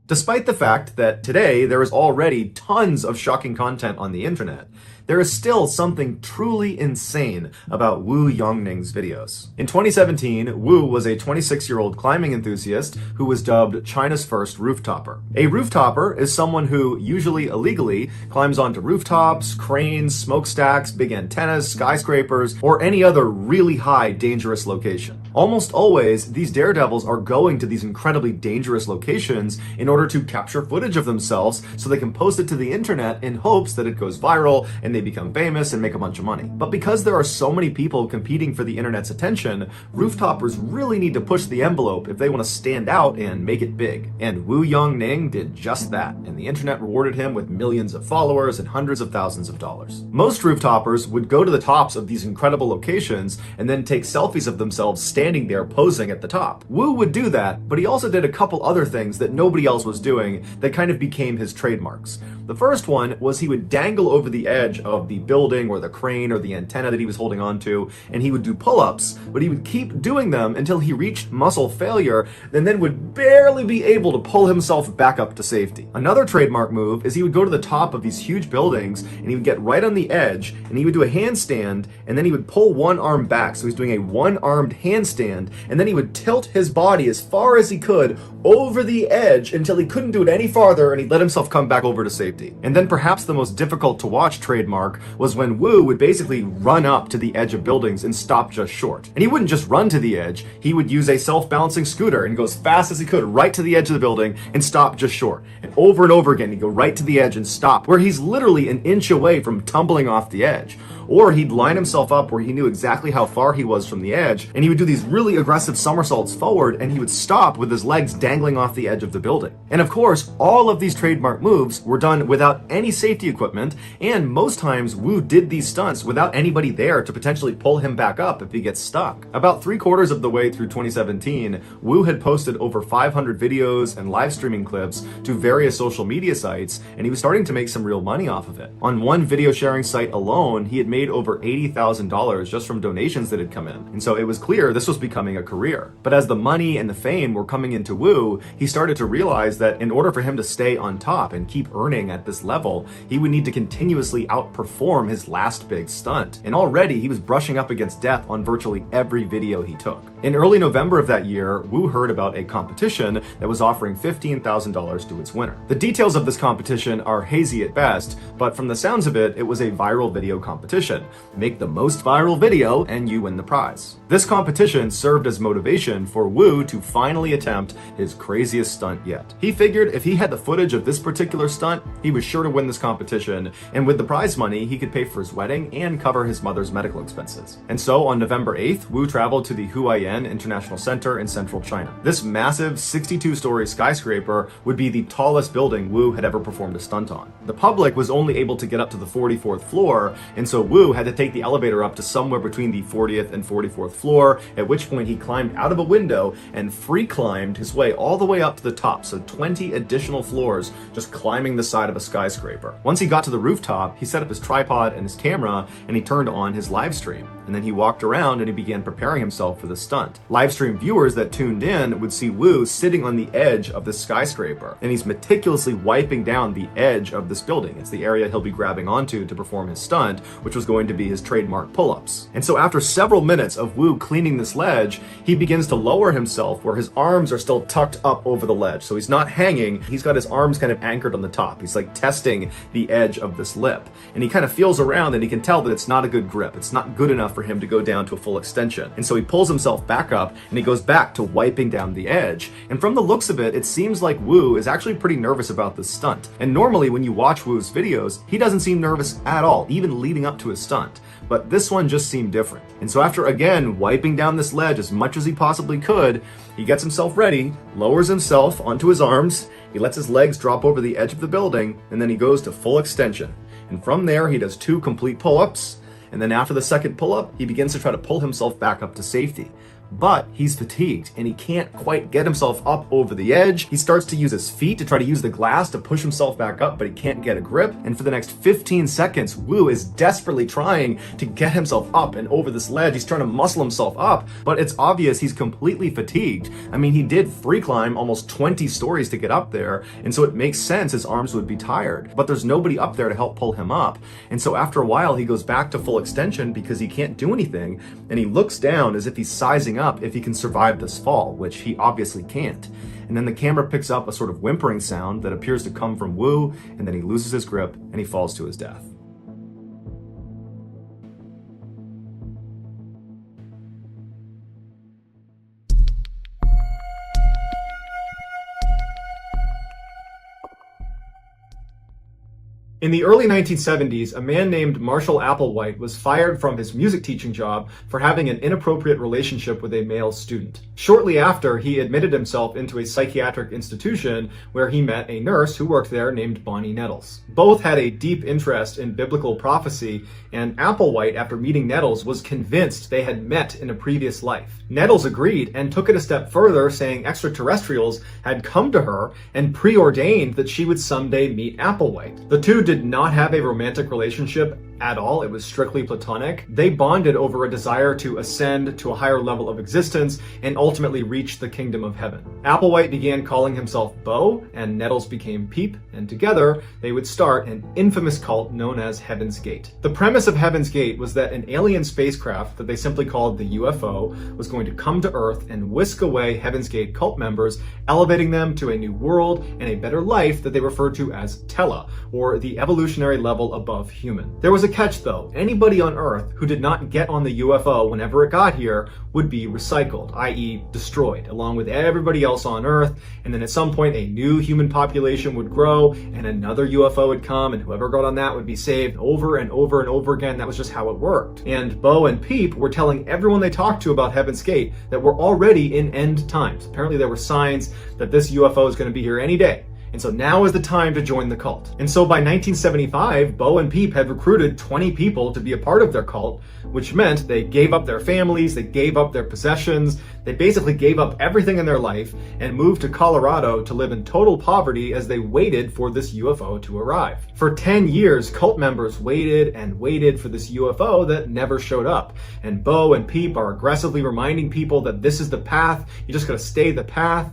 Despite the fact that today there is already tons of shocking content on the internet, there is still something truly insane about Wu Yongning's videos. In 2017, Wu was a 26-year-old climbing enthusiast who was dubbed China's first rooftopper. A rooftopper is someone who, usually illegally, climbs onto rooftops, cranes, smokestacks, big antennas, skyscrapers, or any other really high, dangerous location. Almost always, these daredevils are going to these incredibly dangerous locations in order to capture footage of themselves so they can post it to the internet in hopes that it goes viral and they become famous and make a bunch of money. But because there are so many people competing for the internet's attention, rooftoppers really need to push the envelope if they want to stand out and make it big. And Wu Yongning did just that, and the internet rewarded him with millions of followers and hundreds of thousands of dollars. Most rooftopers would go to the tops of these incredible locations and then take selfies of themselves standing there posing at the top. Wu would do that, but he also did a couple other things that nobody else was doing that kind of became his trademarks. The first one was he would dangle over the edge of the building or the crane or the antenna that he was holding onto, and he would do pull-ups, but he would keep doing them until he reached muscle failure and then would barely be able to pull himself back up to safety. Another trademark move is he would go to the top of these huge buildings and he would get right on the edge and he would do a handstand and then he would pull one arm back, so he's doing a one-armed handstand, and then he would tilt his body as far as he could over the edge until he couldn't do it any farther and he'd let himself come back over to safety. And then perhaps the most difficult to watch trademark was when Wu would basically run up to the edge of buildings and stop just short. And he wouldn't just run to the edge, he would use a self-balancing scooter and go as fast as he could right to the edge of the building and stop just short. And over again, he'd go right to the edge and stop, where he's literally an inch away from tumbling off the edge. Or he'd line himself up where he knew exactly how far he was from the edge, and he would do these really aggressive somersaults forward, and he would stop with his legs dangling off the edge of the building. And of course, all of these trademark moves were done without any safety equipment, and most times Wu did these stunts without anybody there to potentially pull him back up if he gets stuck. About 3/4 of the way through 2017, Wu had posted over 500 videos and live streaming clips to various social media sites, and he was starting to make some real money off of it. On one video sharing site alone, he had made over $80,000 just from donations that had come in. And so it was clear this was becoming a career. But as the money and the fame were coming into Wu, he started to realize that in order for him to stay on top and keep earning at this level, he would need to continuously outperform his last big stunt. And already he was brushing up against death on virtually every video he took. In early November of that year, Wu heard about a competition that was offering $15,000 to its winner. The details of this competition are hazy at best, but from the sounds of it, it was a viral video competition competition. Make the most viral video and you win the prize. This competition served as motivation for Wu to finally attempt his craziest stunt yet. He figured if he had the footage of this particular stunt, he was sure to win this competition, and with the prize money, he could pay for his wedding and cover his mother's medical expenses. And so on November 8th, Wu traveled to the Huayan International Center in central China. This massive 62-story skyscraper would be the tallest building Wu had ever performed a stunt on. The public was only able to get up to the 44th floor, and so Wu had to take the elevator up to somewhere between the 40th and 44th floor, at which point he climbed out of a window and free climbed his way all the way up to the top, so 20 additional floors just climbing the side of a skyscraper. Once he got to the rooftop, he set up his tripod and his camera, and he turned on his live stream. And then he walked around and he began preparing himself for the stunt. Live stream viewers that tuned in would see Wu sitting on the edge of the skyscraper, and he's meticulously wiping down the edge of this building. It's the area he'll be grabbing onto to perform his stunt, which was going to be his trademark pull-ups. And so after several minutes of Wu cleaning this ledge, he begins to lower himself where his arms are still tucked up over the ledge. So he's not hanging, he's got his arms kind of anchored on the top. He's like testing the edge of this lip. And he kind of feels around and he can tell that it's not a good grip. It's not good enough for him to go down to a full extension. And so he pulls himself back up and he goes back to wiping down the edge. And from the looks of it, it seems like Wu is actually pretty nervous about this stunt. And normally when you watch Wu's videos, he doesn't seem nervous at all, even leading up to his stunt. But this one just seemed different. And so after again wiping down this ledge as much as he possibly could, he gets himself ready, lowers himself onto his arms, he lets his legs drop over the edge of the building, and then he goes to full extension. And from there, he does 2 complete pull-ups, and then after the second pull-up, he begins to try to pull himself back up to safety. But he's fatigued and he can't quite get himself up over the edge. He starts to use his feet to try to use the glass to push himself back up, but he can't get a grip. And for the next 15 seconds, Wu is desperately trying to get himself up and over this ledge. He's trying to muscle himself up, but it's obvious he's completely fatigued. I mean, he did free climb almost 20 stories to get up there, and so it makes sense his arms would be tired. But there's nobody up there to help pull him up. And so after a while, he goes back to full extension because he can't do anything, and he looks down as if he's sizing up if he can survive this fall, which he obviously can't. And then the camera picks up a sort of whimpering sound that appears to come from Wu, and then he loses his grip and he falls to his death. In the early 1970s, a man named Marshall Applewhite was fired from his music teaching job for having an inappropriate relationship with a male student. Shortly after, he admitted himself into a psychiatric institution where he met a nurse who worked there named Bonnie Nettles. Both had a deep interest in biblical prophecy, and Applewhite, after meeting Nettles, was convinced they had met in a previous life. Nettles agreed and took it a step further, saying extraterrestrials had come to her and preordained that she would someday meet Applewhite. The two did not have a romantic relationship at all. It was strictly platonic. They bonded over a desire to ascend to a higher level of existence and ultimately reach the kingdom of heaven. Applewhite began calling himself Bo, and Nettles became Peep, and together they would start an infamous cult known as Heaven's Gate. The premise of Heaven's Gate was that an alien spacecraft that they simply called the UFO was going to come to Earth and whisk away Heaven's Gate cult members, elevating them to a new world and a better life that they referred to as Tela, or the evolutionary level above human. There was a catch though. Anybody on Earth who did not get on the UFO whenever it got here would be recycled, i.e. destroyed, along with everybody else on Earth, and then at some point a new human population would grow and another UFO would come, and whoever got on that would be saved over and over and over again. That was just how it worked. And Bo and Peep were telling everyone they talked to about Heaven's Gate that we're already in end times. Apparently there were signs that this UFO is going to be here any day. And so now is the time to join the cult. And so by 1975, Bo and Peep had recruited 20 people to be a part of their cult, which meant they gave up their families, they gave up their possessions, they basically gave up everything in their life and moved to Colorado to live in total poverty as they waited for this UFO to arrive. For 10 years, cult members waited and waited for this UFO that never showed up. And Bo and Peep are aggressively reminding people that this is the path, you just gotta stay the path.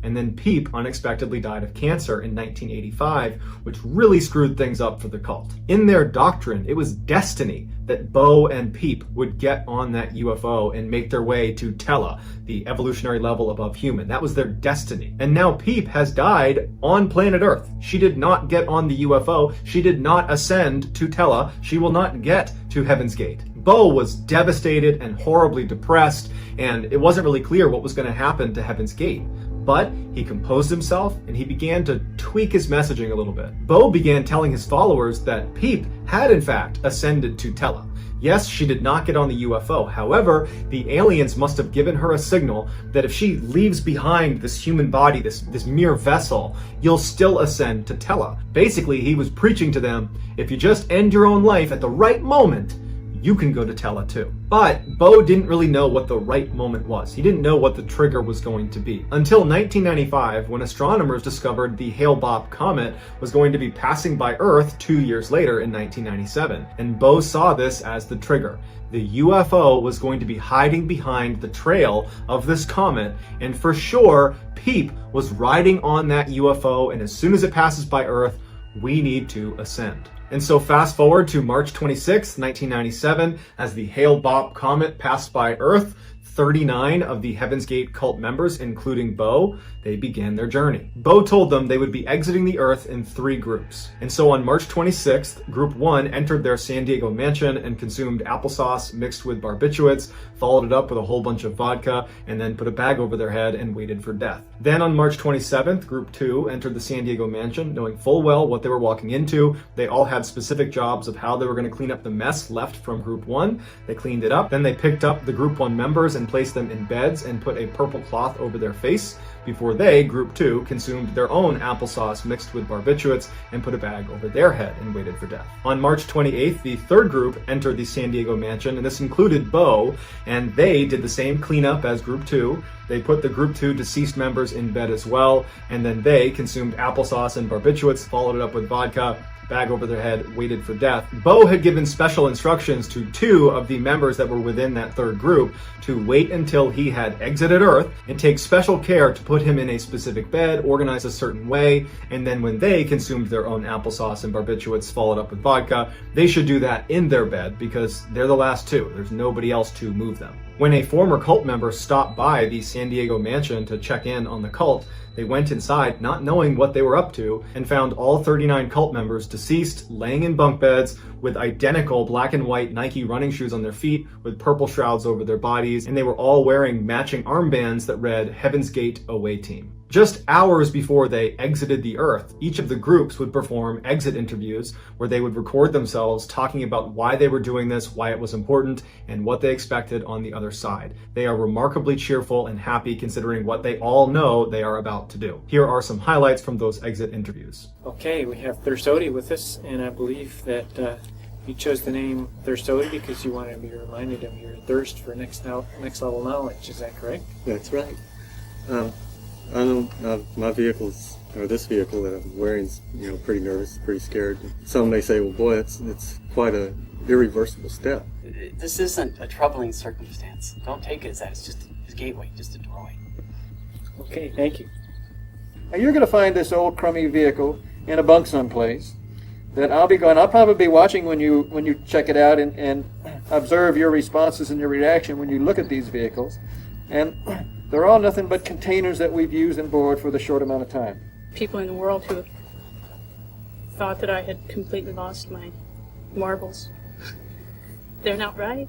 And then Peep unexpectedly died of cancer in 1985, which really screwed things up for the cult. In their doctrine, it was destiny that Bo and Peep would get on that UFO and make their way to Tela, the evolutionary level above human. That was their destiny. And now Peep has died on planet Earth. She did not get on the UFO. She did not ascend to Tela. She will not get to Heaven's Gate. Bo was devastated and horribly depressed, and it wasn't really clear what was going to happen to Heaven's Gate. But he composed himself and he began to tweak his messaging a little bit. Bo began telling his followers that Peep had in fact ascended to Tela. Yes, she did not get on the UFO. However, the aliens must have given her a signal that if she leaves behind this human body, this mere vessel, you'll still ascend to Tela. Basically, he was preaching to them, if you just end your own life at the right moment, you can go to Tela too. But Bo didn't really know what the right moment was. He didn't know what the trigger was going to be. Until 1995, when astronomers discovered the Hale-Bopp comet was going to be passing by Earth 2 years later in 1997. And Bo saw this as the trigger. The UFO was going to be hiding behind the trail of this comet, and for sure, Peep was riding on that UFO, and as soon as it passes by Earth, we need to ascend. And so fast forward to March 26, 1997, as the Hale-Bopp comet passed by Earth, 39 of the Heaven's Gate cult members, including Bo, they began their journey. Bo told them they would be exiting the Earth in 3 groups. And so on March 26th, Group 1 entered their San Diego mansion and consumed applesauce mixed with barbiturates, followed it up with a whole bunch of vodka, and then put a bag over their head and waited for death. Then on March 27th, Group 2 entered the San Diego mansion, knowing full well what they were walking into. They all had specific jobs of how they were going to clean up the mess left from Group 1. They cleaned it up. Then they picked up the Group 1 members and placed them in beds and put a purple cloth over their face before they, Group 2, consumed their own applesauce mixed with barbiturates and put a bag over their head and waited for death. On March 28th, the 3rd group entered the San Diego mansion, and this included Bo, and they did the same cleanup as Group 2. They put the Group 2 deceased members in bed as well, and then they consumed applesauce and barbiturates, followed it up with vodka, bag over their head, waited for death. Bo had given special instructions to 2 of the members that were within that 3rd group to wait until he had exited Earth and take special care to put him in a specific bed, organized a certain way, and then when they consumed their own applesauce and barbiturates followed up with vodka, they should do that in their bed because they're the last 2. There's nobody else to move them. When a former cult member stopped by the San Diego mansion to check in on the cult, they went inside not knowing what they were up to and found all 39 cult members deceased, laying in bunk beds with identical black and white Nike running shoes on their feet with purple shrouds over their bodies, and they were all wearing matching armbands that read Heaven's Gate Away Team. Just hours before they exited the Earth, each of the groups would perform exit interviews where they would record themselves talking about why they were doing this, why it was important, and what they expected on the other side. They are remarkably cheerful and happy considering what they all know they are about to do. Here are some highlights from those exit interviews. Okay, we have Thirsody with us, and I believe that you chose the name Thirsody because you wanted to be reminded of your thirst for next level knowledge. Is that correct? That's right. I know my vehicle's, or this vehicle that I'm wearing is, pretty nervous, pretty scared. Some may say, well, boy, it's quite a irreversible step. This isn't a troubling circumstance. Don't take it as that. It's just a gateway, just a doorway. Okay, thank you. Now you're going to find this old crummy vehicle in a bunk someplace that I'll probably be watching when you check it out and observe your responses and your reaction when you look at these vehicles. And they're all nothing but containers that we've used and borrowed for the short amount of time. People in the world who thought that I had completely lost my marbles. They're not right.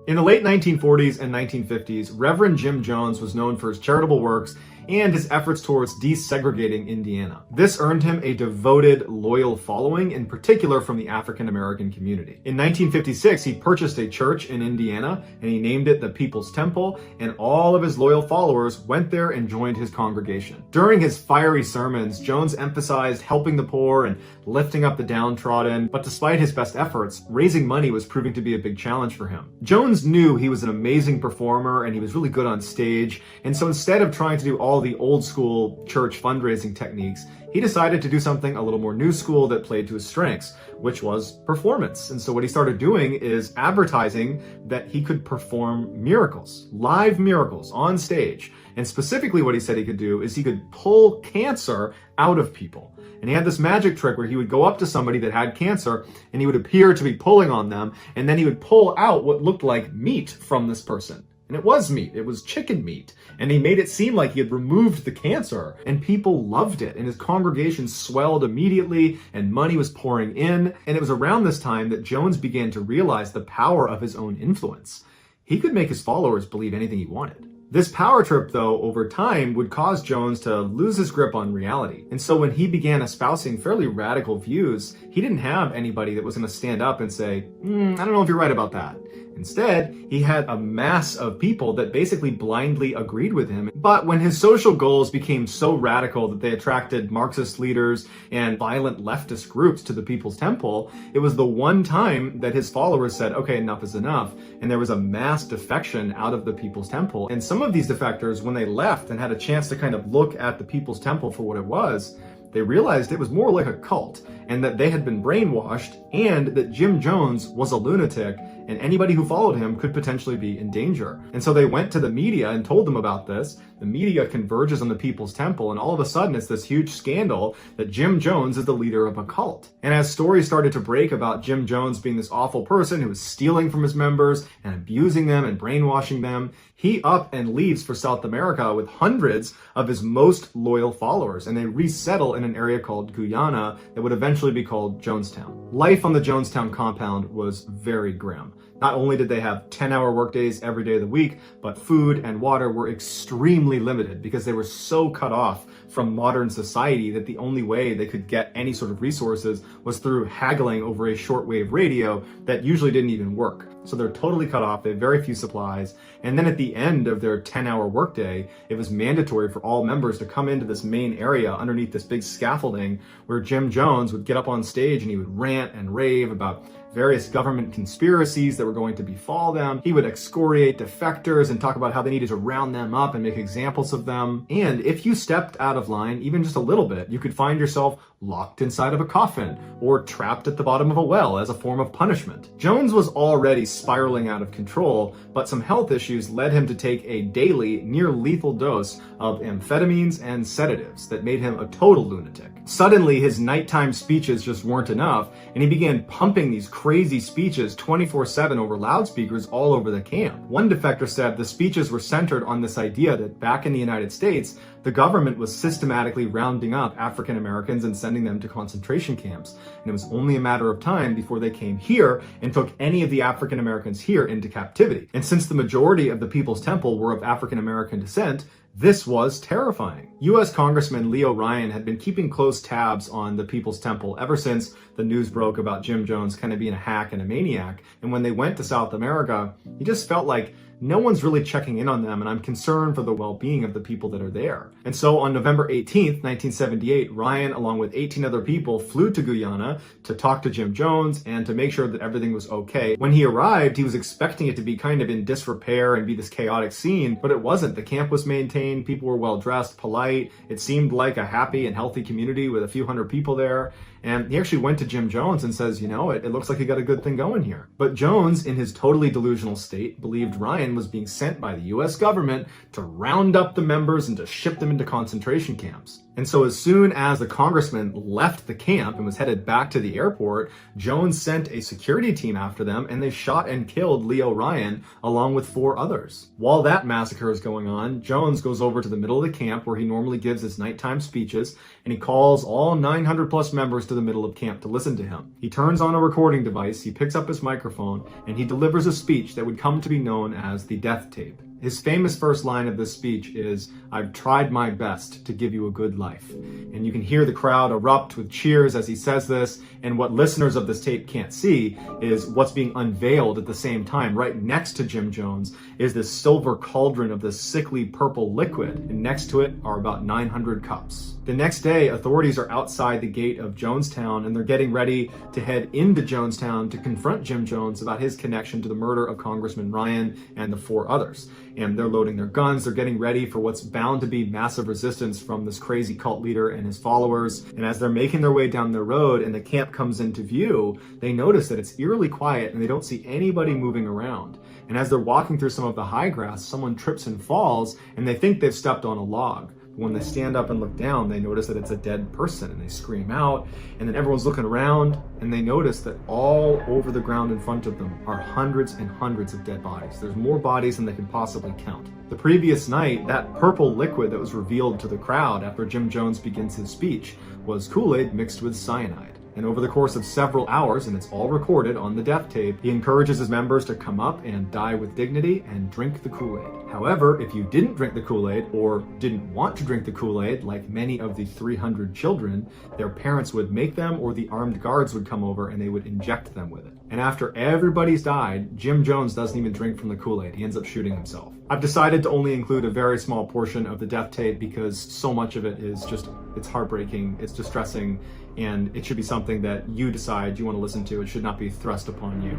In the late 1940s and 1950s, Reverend Jim Jones was known for his charitable works and his efforts towards desegregating Indiana. This earned him a devoted, loyal following, in particular from the African American community. In 1956, he purchased a church in Indiana, and he named it the People's Temple, and all of his loyal followers went there and joined his congregation. During his fiery sermons, Jones emphasized helping the poor and lifting up the downtrodden, but despite his best efforts, raising money was proving to be a big challenge for him. Jones knew he was an amazing performer and he was really good on stage, and so instead of trying to do all all the old school church fundraising techniques, he decided to do something a little more new school that played to his strengths, which was performance. And so what he started doing is advertising that he could perform miracles, live miracles on stage. And specifically what he said he could do is he could pull cancer out of people. And he had this magic trick where he would go up to somebody that had cancer and he would appear to be pulling on them, and then he would pull out what looked like meat from this person. And it was meat. It was chicken meat. And he made it seem like he had removed the cancer. And people loved it. And his congregation swelled immediately, and money was pouring in. And it was around this time that Jones began to realize the power of his own influence. He could make his followers believe anything he wanted. This power trip, though, over time would cause Jones to lose his grip on reality. And so when he began espousing fairly radical views, he didn't have anybody that was going to stand up and say, I don't know if you're right about that. Instead, he had a mass of people that basically blindly agreed with him. But when his social goals became so radical that they attracted Marxist leaders and violent leftist groups to the People's Temple, it was the one time that his followers said, okay, enough is enough. And there was a mass defection out of the People's Temple. And some of these defectors, when they left and had a chance to kind of look at the People's Temple for what it was, they realized it was more like a cult, and that they had been brainwashed, and that Jim Jones was a lunatic, and anybody who followed him could potentially be in danger. And so they went to the media and told them about this. The media converges on the People's Temple, and all of a sudden it's this huge scandal that Jim Jones is the leader of a cult. And as stories started to break about Jim Jones being this awful person who was stealing from his members and abusing them and brainwashing them, he up and leaves for South America with hundreds of his most loyal followers, and they resettle in an area called Guyana that would eventually be called Jonestown. Life on the Jonestown compound was very grim. Not only did they have 10-hour workdays every day of the week, but food and water were extremely limited because they were so cut off from modern society that the only way they could get any sort of resources was through haggling over a shortwave radio that usually didn't even work. So they're totally cut off, they have very few supplies, and then at the end of their 10-hour workday, it was mandatory for all members to come into this main area underneath this big scaffolding where Jim Jones would get up on stage and he would rant and rave about various government conspiracies that were going to befall them. He would excoriate defectors and talk about how they needed to round them up and make examples of them. And if you stepped out of line, even just a little bit, you could find yourself locked inside of a coffin or trapped at the bottom of a well as a form of punishment. Jones was already spiraling out of control, but some health issues led him to take a daily, near lethal dose of amphetamines and sedatives that made him a total lunatic. Suddenly, his nighttime speeches just weren't enough, and he began pumping these crazy speeches 24/7 over loudspeakers all over the camp. One defector said the speeches were centered on this idea that back in the United States, the government was systematically rounding up African Americans and sending them to concentration camps. And it was only a matter of time before they came here and took any of the African Americans here into captivity. And since the majority of the People's Temple were of African American descent, this was terrifying. U.S. Congressman Leo Ryan had been keeping close tabs on the People's Temple ever since the news broke about Jim Jones kind of being a hack and a maniac. And when they went to South America, he just felt like no one's really checking in on them, and I'm concerned for the well-being of the people that are there. And so on November 18th, 1978, Ryan, along with 18 other people, flew to Guyana to talk to Jim Jones and to make sure that everything was okay. When he arrived, he was expecting it to be kind of in disrepair and be this chaotic scene, but it wasn't. The camp was maintained, people were well-dressed, polite. It seemed like a happy and healthy community with a few hundred people there. And he actually went to Jim Jones and says, you know, it looks like you got a good thing going here. But Jones, in his totally delusional state, believed Ryan was being sent by the US government to round up the members and to ship them into concentration camps. And so as soon as the congressman left the camp and was headed back to the airport, Jones sent a security team after them, and they shot and killed Leo Ryan along with 4 others. While that massacre is going on, Jones goes over to the middle of the camp where he normally gives his nighttime speeches, and he calls all 900 plus members to the middle of camp to listen to him. He turns on a recording device, he picks up his microphone, and he delivers a speech that would come to be known as the death tape. His famous first line of this speech is, "I've tried my best to give you a good life." And you can hear the crowd erupt with cheers as he says this, and what listeners of this tape can't see is what's being unveiled at the same time. Right next to Jim Jones is this silver cauldron of this sickly purple liquid, and next to it are about 900 cups. The next day, authorities are outside the gate of Jonestown, and they're getting ready to head into Jonestown to confront Jim Jones about his connection to the murder of Congressman Ryan and the 4 others. And they're loading their guns, they're getting ready for what's bound to be massive resistance from this crazy cult leader and his followers. And as they're making their way down the road and the camp comes into view, they notice that it's eerily quiet and they don't see anybody moving around. And as they're walking through some of the high grass, someone trips and falls, and they think they've stepped on a log. When they stand up and look down, they notice that it's a dead person, and they scream out, and then everyone's looking around, and they notice that all over the ground in front of them are hundreds and hundreds of dead bodies. There's more bodies than they can possibly count. The previous night, that purple liquid that was revealed to the crowd after Jim Jones begins his speech was Kool-Aid mixed with cyanide. And over the course of several hours, and it's all recorded on the death tape, he encourages his members to come up and die with dignity and drink the Kool-Aid. However, if you didn't drink the Kool-Aid or didn't want to drink the Kool-Aid, like many of the 300 children, their parents would make them, or the armed guards would come over and they would inject them with it. And after everybody's died, Jim Jones doesn't even drink from the Kool-Aid. He ends up shooting himself. I've decided to only include a very small portion of the death tape because so much of it is just, it's heartbreaking, it's distressing, and it should be something that you decide you want to listen to. It should not be thrust upon you.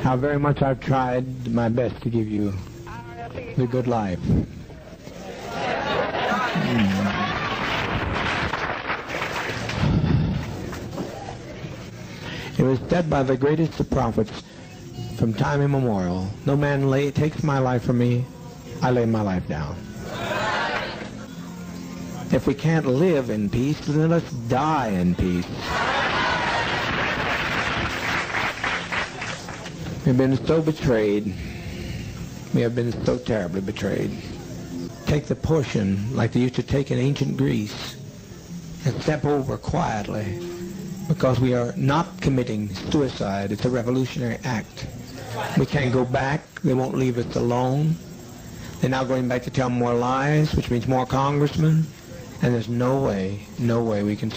How very much I've tried my best to give you the good life. It was said by the greatest of prophets from time immemorial, no man takes my life from me, I lay my life down. If we can't live in peace, then let's die in peace. We've been so betrayed. We have been so terribly betrayed. Take the portion like they used to take in ancient Greece and step over quietly, because we are not committing suicide. It's a revolutionary act. We can't go back. They won't leave us alone. They're now going back to tell more lies, which means more congressmen. And there's no way we can